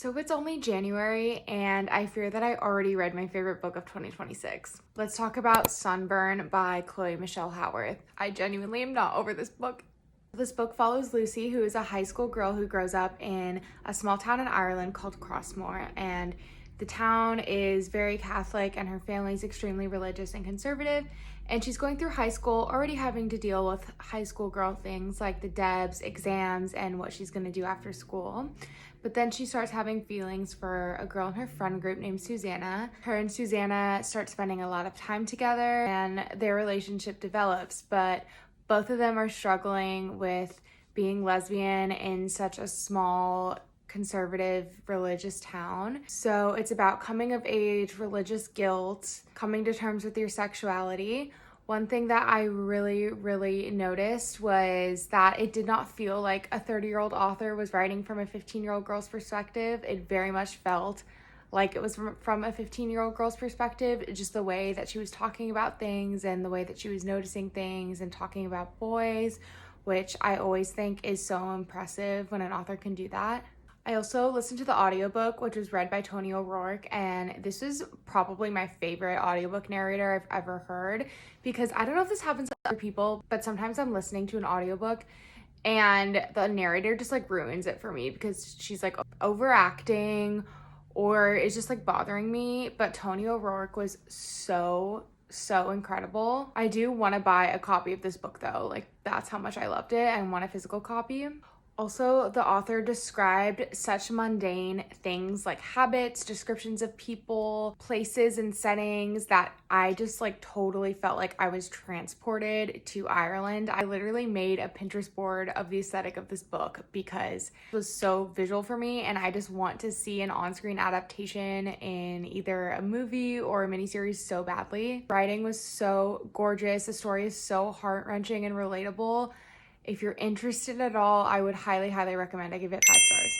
So it's only January and I fear that I already read my favorite book of 2026. Let's talk about Sunburn by Chloe Michelle Howarth. I genuinely am not over this book. This book follows Lucy, who is a high school girl who grows up in a small town in Ireland called Crossmore, and the town is very Catholic and her family is extremely religious and conservative, and she's going through high school already having to deal with high school girl things like the Debs, exams, and what she's going to do after school. But then she starts having feelings for a girl in her friend group named Susanna. Her and Susanna start spending a lot of time together and their relationship develops, but both of them are struggling with being lesbian in such a small, conservative, religious town. So it's about coming of age, religious guilt, coming to terms with your sexuality. One thing that I really noticed was that it did not feel like a 30-year-old author was writing from a 15-year-old girl's perspective. It very much felt like it was from a 15-year-old girl's perspective, just the way that she was talking about things and the way that she was noticing things and talking about boys, which I always think is so impressive when an author can do that. I also listened to the audiobook, which was read by Tony O'Rourke, and this is probably my favorite audiobook narrator I've ever heard, because I don't know if this happens to other people, but sometimes I'm listening to an audiobook and the narrator just like ruins it for me because she's like overacting or it's just like bothering me. But Tony O'Rourke was so incredible. I do want to buy a copy of this book though. Like, that's how much I loved it. I want a physical copy. Also, the author described such mundane things like habits, descriptions of people, places, and settings that I just like totally felt like I was transported to Ireland. I literally made a Pinterest board of the aesthetic of this book because it was so visual for me, and I just want to see an on-screen adaptation in either a movie or a miniseries so badly. Writing was so gorgeous. The story is so heart-wrenching and relatable. If you're interested at all, I would highly recommend. I give it 5 stars.